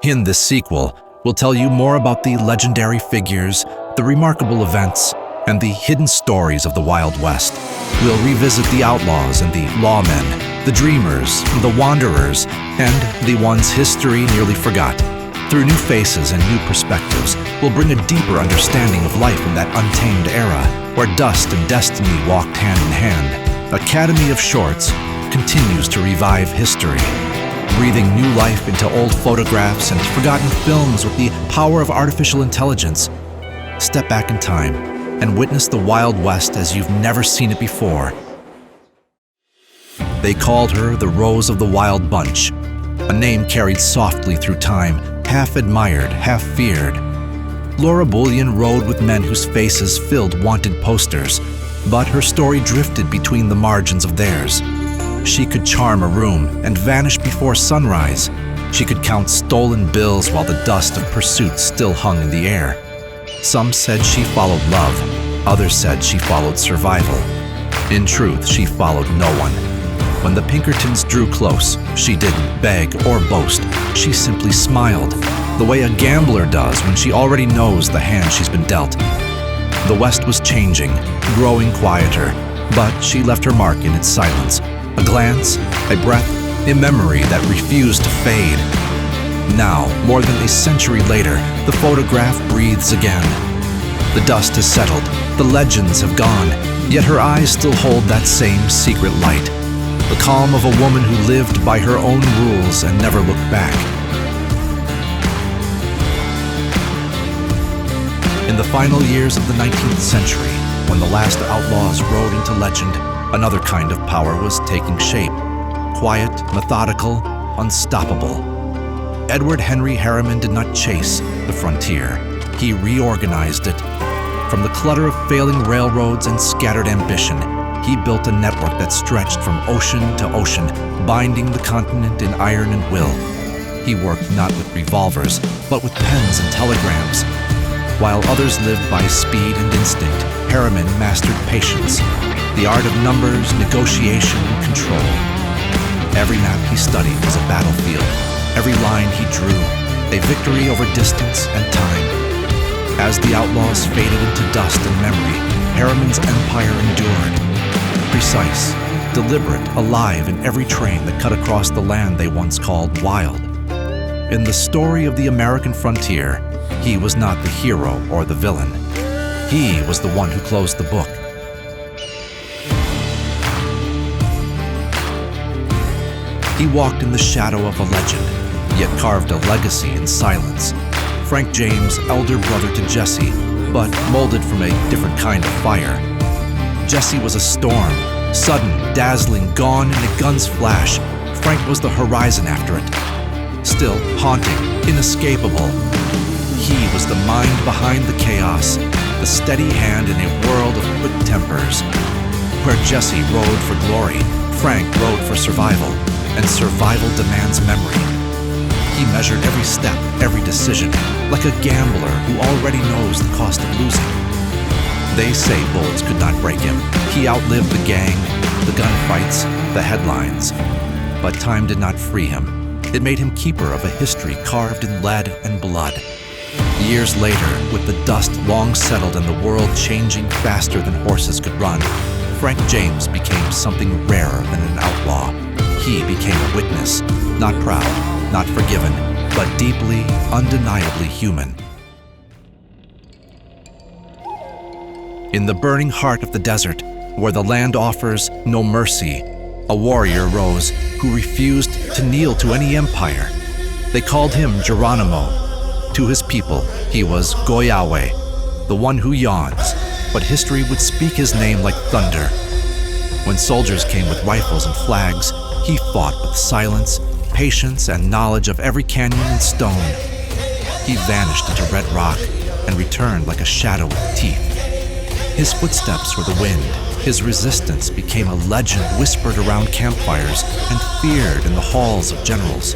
In this sequel, we'll tell you more about the legendary figures, the remarkable events, and the hidden stories of the Wild West. We'll revisit the outlaws and the lawmen, the dreamers, the wanderers, and the ones history nearly forgot. Through new faces and new perspectives, we'll bring a deeper understanding of life in that untamed era, where dust and destiny walked hand in hand. Academy of Shorts continues to revive history, breathing new life into old photographs and forgotten films with the power of artificial intelligence. Step back in time and witness the Wild West as you've never seen it before. They called her the Rose of the Wild Bunch, a name carried softly through time, half admired, half feared. Laura Bullion rode with men whose faces filled wanted posters, but her story drifted between the margins of theirs. She could charm a room and vanish before sunrise. She could count stolen bills while the dust of pursuit still hung in the air. Some said she followed love, others said she followed survival. In truth, she followed no one. When the Pinkertons drew close, she didn't beg or boast. She simply smiled, the way a gambler does when she already knows the hand she's been dealt. The West was changing, growing quieter, but she left her mark in its silence. A glance, a breath, a memory that refused to fade. Now, more than a century later, the photograph breathes again. The dust has settled, the legends have gone, yet her eyes still hold that same secret light. The calm of a woman who lived by her own rules and never looked back. In the final years of the 19th century, when the last outlaws rode into legend, another kind of power was taking shape. Quiet, methodical, unstoppable. Edward Henry Harriman did not chase the frontier. He reorganized it. From the clutter of failing railroads and scattered ambition, he built a network that stretched from ocean to ocean, binding the continent in iron and will. He worked not with revolvers, but with pens and telegrams. While others lived by speed and instinct, Harriman mastered patience, the art of numbers, negotiation, and control. Every map he studied was a battlefield. Every line he drew, a victory over distance and time. As the outlaws faded into dust and memory, Harriman's empire endured. Precise, deliberate, alive in every train that cut across the land they once called wild. In the story of the American frontier, he was not the hero or the villain. He was the one who closed the book. He walked in the shadow of a legend, yet carved a legacy in silence. Frank James, elder brother to Jesse, but molded from a different kind of fire. Jesse was a storm, sudden, dazzling, gone in a gun's flash. Frank was the horizon after it. Still haunting, inescapable. He was the mind behind the chaos, the steady hand in a world of quick tempers. Where Jesse rode for glory, Frank rode for survival, and survival demands memory. He measured every step, every decision, like a gambler who already knows the cost of losing. They say bullets could not break him. He outlived the gang, the gunfights, the headlines. But time did not free him. It made him keeper of a history carved in lead and blood. Years later, with the dust long settled and the world changing faster than horses could run, Frank James became something rarer than an outlaw. He became a witness, not proud, not forgiven, but deeply, undeniably human. In the burning heart of the desert, where the land offers no mercy, a warrior rose who refused to kneel to any empire. They called him Geronimo. To his people, he was Goyahweh, the one who yawns, but history would speak his name like thunder. When soldiers came with rifles and flags, he fought with silence, patience, and knowledge of every canyon and stone. He vanished into red rock and returned like a shadow with teeth. His footsteps were the wind. His resistance became a legend whispered around campfires and feared in the halls of generals.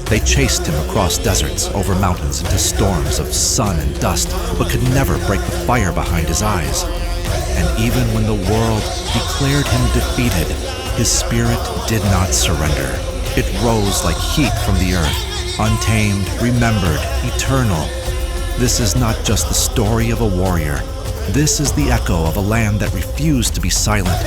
They chased him across deserts, over mountains, into storms of sun and dust, but could never break the fire behind his eyes. And even when the world declared him defeated, his spirit did not surrender. It rose like heat from the earth, untamed, remembered, eternal. This is not just the story of a warrior. This is the echo of a land that refused to be silent.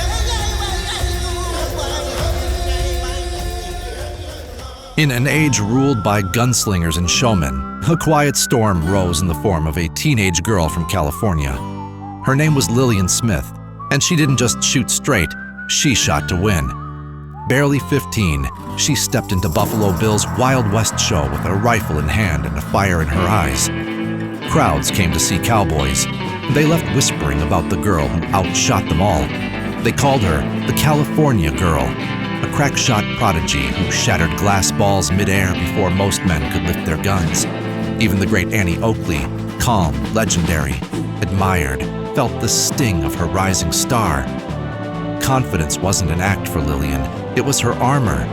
In an age ruled by gunslingers and showmen, a quiet storm rose in the form of a teenage girl from California. Her name was Lillian Smith, and she didn't just shoot straight, she shot to win. Barely 15, she stepped into Buffalo Bill's Wild West show with a rifle in hand and a fire in her eyes. Crowds came to see cowboys. They left whispering about the girl who outshot them all. They called her the California Girl, a crack-shot prodigy who shattered glass balls midair before most men could lift their guns. Even the great Annie Oakley, calm, legendary, admired, felt the sting of her rising star. Confidence wasn't an act for Lillian. It was her armor,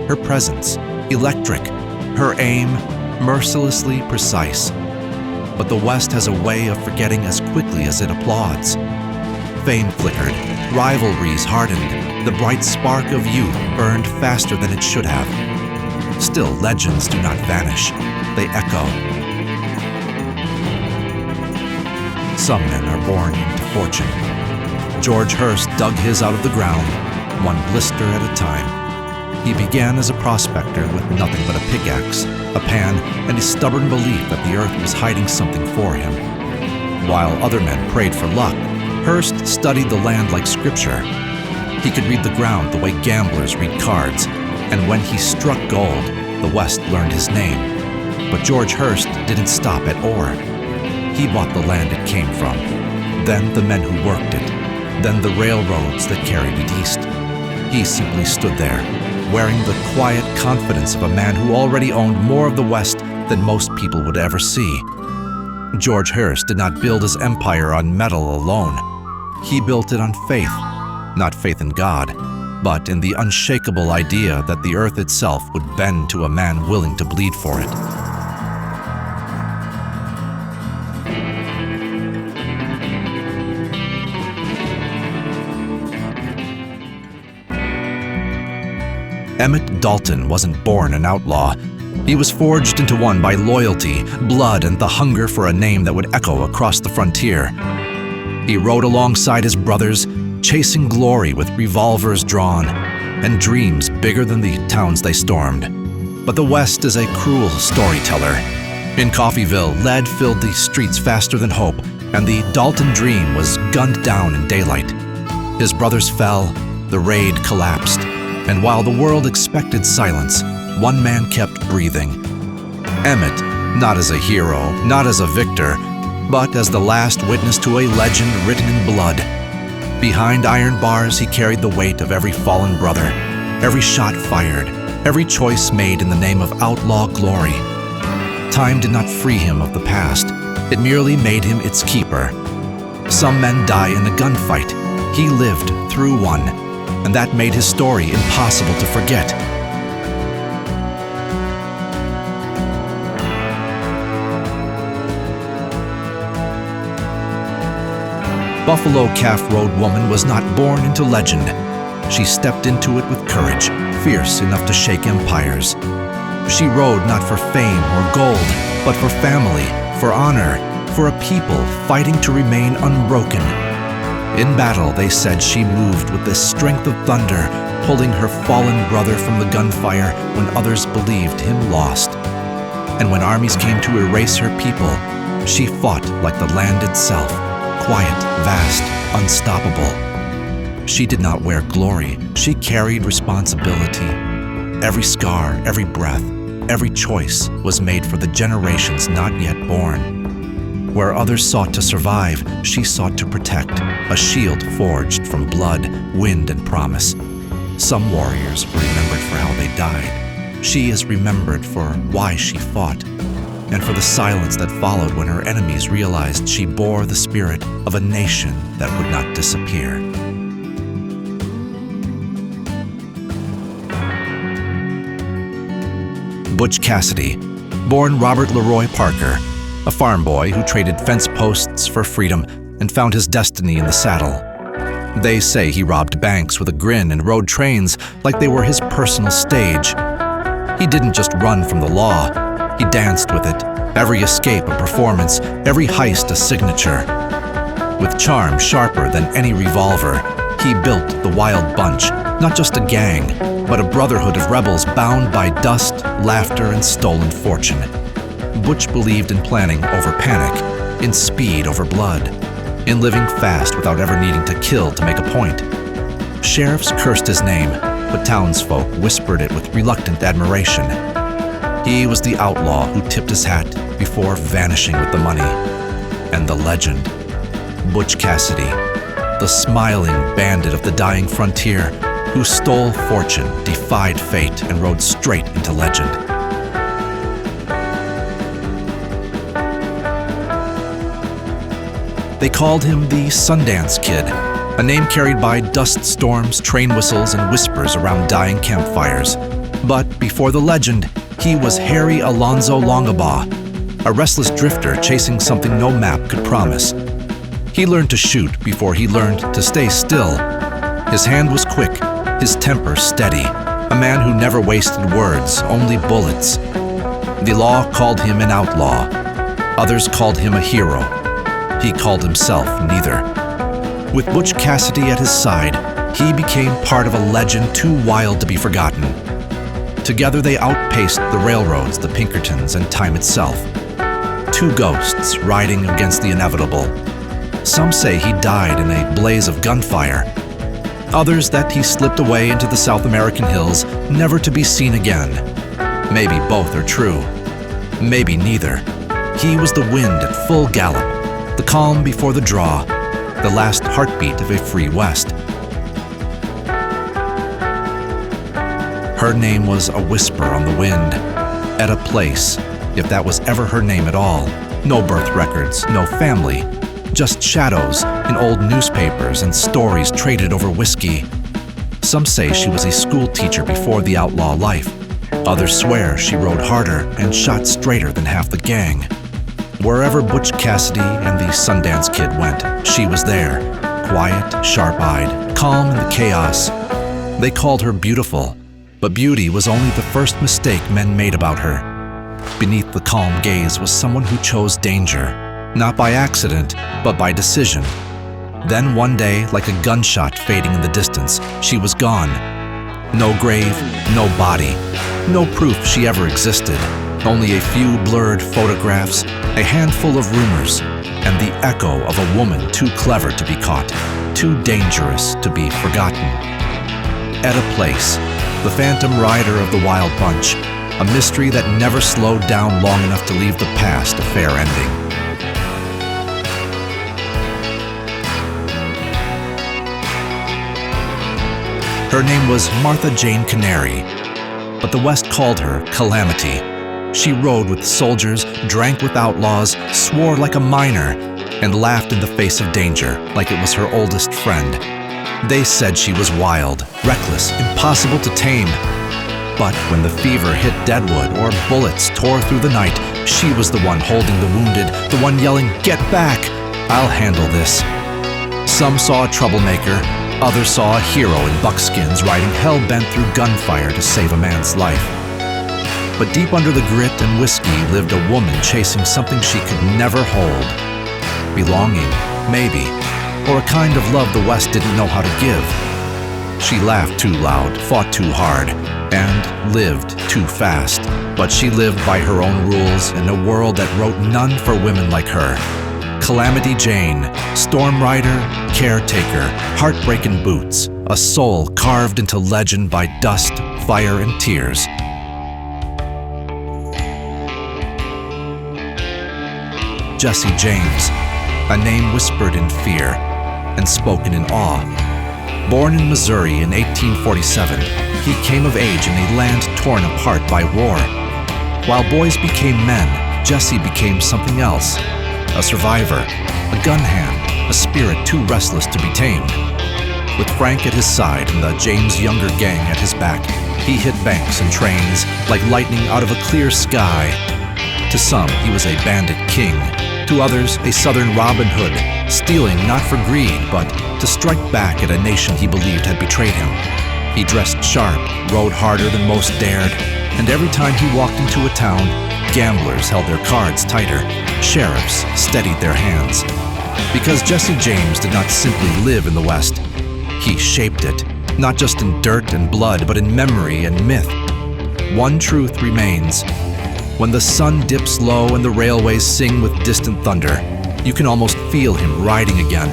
her presence, electric, her aim, mercilessly precise. But the West has a way of forgetting as quickly as it applauds. Fame flickered, rivalries hardened, the bright spark of youth burned faster than it should have. Still, legends do not vanish, they echo. Some men are born into fortune. George Hearst dug his out of the ground, one blister at a time. He began as a prospector with nothing but a pickaxe, a pan, and a stubborn belief that the earth was hiding something for him. While other men prayed for luck, Hearst studied the land like scripture. He could read the ground the way gamblers read cards, and when he struck gold, the West learned his name. But George Hearst didn't stop at ore. He bought the land it came from, then the men who worked it, then the railroads that carried it east. He simply stood there, wearing the quiet confidence of a man who already owned more of the West than most people would ever see. George Hearst did not build his empire on metal alone. He built it on faith, not faith in God, but in the unshakable idea that the earth itself would bend to a man willing to bleed for it. Emmett Dalton wasn't born an outlaw. He was forged into one by loyalty, blood, and the hunger for a name that would echo across the frontier. He rode alongside his brothers, chasing glory with revolvers drawn, and dreams bigger than the towns they stormed. But the West is a cruel storyteller. In Coffeyville, lead filled the streets faster than hope, and the Dalton dream was gunned down in daylight. His brothers fell, the raid collapsed, and while the world expected silence, one man kept breathing. Emmett, not as a hero, not as a victor, but as the last witness to a legend written in blood. Behind iron bars, he carried the weight of every fallen brother, every shot fired, every choice made in the name of outlaw glory. Time did not free him of the past. It merely made him its keeper. Some men die in a gunfight. He lived through one, and that made his story impossible to forget. Buffalo Calf Road woman was not born into legend. She stepped into it with courage, fierce enough to shake empires. She rode not for fame or gold, but for family, for honor, for a people fighting to remain unbroken. In battle, they said she moved with the strength of thunder, pulling her fallen brother from the gunfire when others believed him lost. And when armies came to erase her people, she fought like the land itself, quiet, vast, unstoppable. She did not wear glory, she carried responsibility. Every scar, every breath, every choice was made for the generations not yet born. Where others sought to survive, she sought to protect, a shield forged from blood, wind, and promise. Some warriors were remembered for how they died. She is remembered for why she fought, and for the silence that followed when her enemies realized she bore the spirit of a nation that would not disappear. Butch Cassidy, born Robert Leroy Parker, a farm boy who traded fence posts for freedom and found his destiny in the saddle. They say he robbed banks with a grin and rode trains like they were his personal stage. He didn't just run from the law, He danced with it, every escape a performance, every heist a signature. With charm sharper than any revolver, he built the Wild Bunch, not just a gang, but a brotherhood of rebels bound by dust, laughter, and stolen fortune. Butch believed in planning over panic, in speed over blood, in living fast without ever needing to kill to make a point. Sheriffs cursed his name, but townsfolk whispered it with reluctant admiration. He was the outlaw who tipped his hat before vanishing with the money. And the legend, Butch Cassidy, the smiling bandit of the dying frontier who stole fortune, defied fate, and rode straight into legend. They called him the Sundance Kid, a name carried by dust storms, train whistles, and whispers around dying campfires. But before the legend, he was Harry Alonzo Longabaugh, a restless drifter chasing something no map could promise. He learned to shoot before he learned to stay still. His hand was quick, his temper steady, a man who never wasted words, only bullets. The law called him an outlaw. Others called him a hero. He called himself neither. With Butch Cassidy at his side, he became part of a legend too wild to be forgotten. Together they outpaced the railroads, the Pinkertons, and time itself. Two ghosts riding against the inevitable. Some say he died in a blaze of gunfire. Others that he slipped away into the South American hills, never to be seen again. Maybe both are true. Maybe neither. He was the wind at full gallop, the calm before the draw, the last heartbeat of a free West. Her name was a whisper on the wind, Etta Place, if that was ever her name at all. No birth records, no family, just shadows in old newspapers and stories traded over whiskey. Some say she was a school teacher before the outlaw life. Others swear she rode harder and shot straighter than half the gang. Wherever Butch Cassidy and the Sundance Kid went, she was there, quiet, sharp-eyed, calm in the chaos. They called her beautiful, but beauty was only the first mistake men made about her. Beneath the calm gaze was someone who chose danger, not by accident, but by decision. Then one day, like a gunshot fading in the distance, she was gone. No grave, no body, no proof she ever existed. Only a few blurred photographs, a handful of rumors, and the echo of a woman too clever to be caught, too dangerous to be forgotten. Etta Place, the phantom rider of the Wild Bunch, a mystery that never slowed down long enough to leave the past a fair ending. Her name was Martha Jane Canary, but the West called her Calamity. She rode with soldiers, drank with outlaws, swore like a miner, and laughed in the face of danger like it was her oldest friend. They said she was wild, reckless, impossible to tame. But when the fever hit Deadwood or bullets tore through the night, she was the one holding the wounded, the one yelling, "Get back! I'll handle this." Some saw a troublemaker, others saw a hero in buckskins riding hell-bent through gunfire to save a man's life. But deep under the grit and whiskey lived a woman chasing something she could never hold. Belonging, maybe, or a kind of love the West didn't know how to give. She laughed too loud, fought too hard, and lived too fast. But she lived by her own rules in a world that wrote none for women like her. Calamity Jane, storm rider, caretaker, heartbreaking boots, a soul carved into legend by dust, fire, and tears. Jesse James, a name whispered in fear and spoken in awe. Born in Missouri in 1847, he came of age in a land torn apart by war. While boys became men, Jesse became something else. A survivor, a gun hand, a spirit too restless to be tamed. With Frank at his side and the James Younger gang at his back, he hit banks and trains like lightning out of a clear sky. To some, he was a bandit king. To others, a southern Robin Hood, stealing not for greed, but to strike back at a nation he believed had betrayed him. He dressed sharp, rode harder than most dared, and every time he walked into a town, Gamblers held their cards tighter. Sheriffs steadied their hands. Because Jesse James did not simply live in the West. He shaped it, not just in dirt and blood, but in memory and myth. One truth remains. When the sun dips low and the railways sing with distant thunder, you can almost feel him riding again.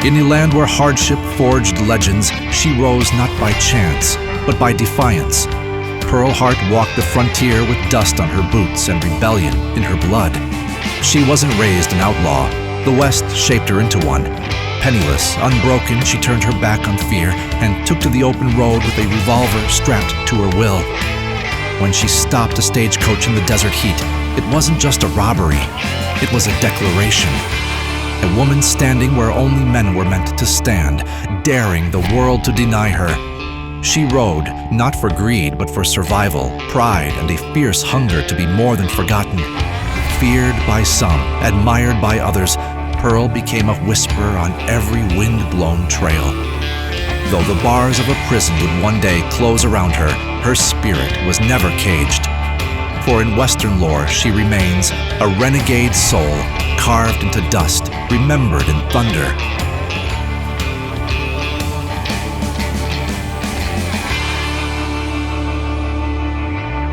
In a land where hardship forged legends, she rose not by chance, but by defiance. Pearl Hart walked the frontier with dust on her boots and rebellion in her blood. She wasn't raised an outlaw. The West shaped her into one. Penniless, unbroken, she turned her back on fear and took to the open road with a revolver strapped to her will. When she stopped a stagecoach in the desert heat, it wasn't just a robbery. It was a declaration. A woman standing where only men were meant to stand, daring the world to deny her. She rode, not for greed, but for survival, pride, and a fierce hunger to be more than forgotten. Feared by some, admired by others, Pearl became a whisper on every wind-blown trail. Though the bars of a prison would one day close around her, her spirit was never caged. For in Western lore she remains a renegade soul, carved into dust, remembered in thunder.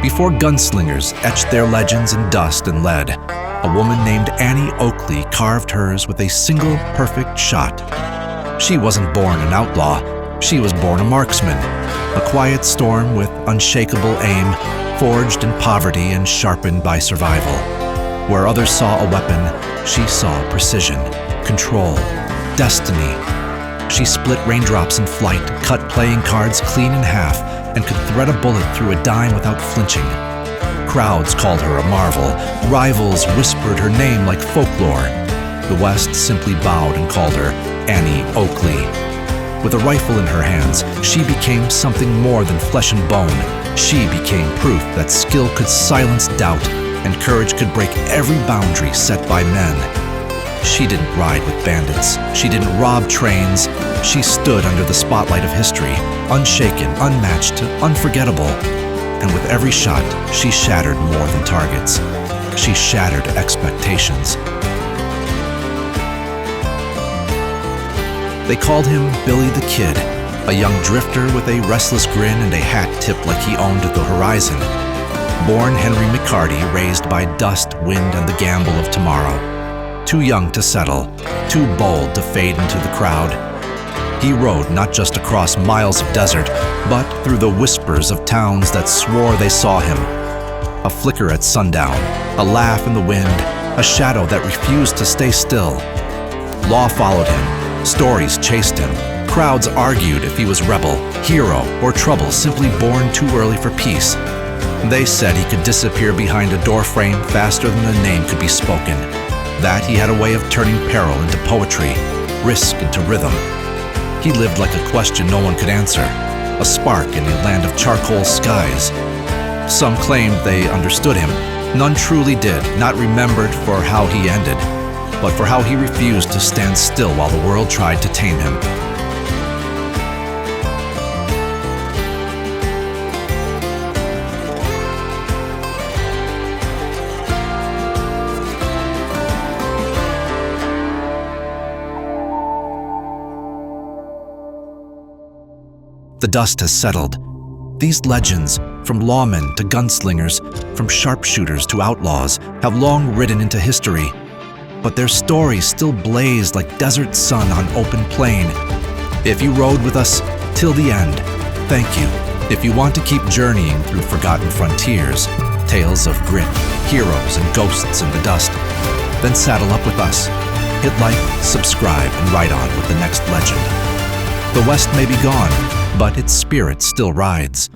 Before gunslingers etched their legends in dust and lead, a woman named Annie Oakley carved hers with a single perfect shot. She wasn't born an outlaw, she was born a marksman, a quiet storm with unshakable aim, forged in poverty and sharpened by survival. Where others saw a weapon, she saw precision, control, destiny. She split raindrops in flight, cut playing cards clean in half, and could thread a bullet through a dime without flinching. Crowds called her a marvel. Rivals whispered her name like folklore. The West simply bowed and called her Annie Oakley. With a rifle in her hands, she became something more than flesh and bone. She became proof that skill could silence doubt and courage could break every boundary set by men. She didn't ride with bandits. She didn't rob trains. She stood under the spotlight of history, unshaken, unmatched, unforgettable. And with every shot, she shattered more than targets. She shattered expectations. They called him Billy the Kid, a young drifter with a restless grin and a hat tipped like he owned the horizon. Born Henry McCarty, raised by dust, wind, and the gamble of tomorrow. Too young to settle, too bold to fade into the crowd. He rode not just across miles of desert, but through the whispers of towns that swore they saw him. A flicker at sundown, a laugh in the wind, a shadow that refused to stay still. Law followed him, stories chased him, crowds argued if he was rebel, hero, or trouble simply born too early for peace. They said he could disappear behind a doorframe faster than a name could be spoken. That he had a way of turning peril into poetry, risk into rhythm. He lived like a question no one could answer, a spark in a land of charcoal skies. Some claimed they understood him. None truly did, not remembered for how he ended, but for how he refused to stand still while the world tried to tame him. The dust has settled. These legends, from lawmen to gunslingers, from sharpshooters to outlaws, have long ridden into history. But their stories still blaze like desert sun on open plain. If you rode with us till the end, thank you. If you want to keep journeying through forgotten frontiers, tales of grit, heroes, and ghosts in the dust, then saddle up with us. Hit like, subscribe, and ride on with the next legend. The West may be gone, but its spirit still rides.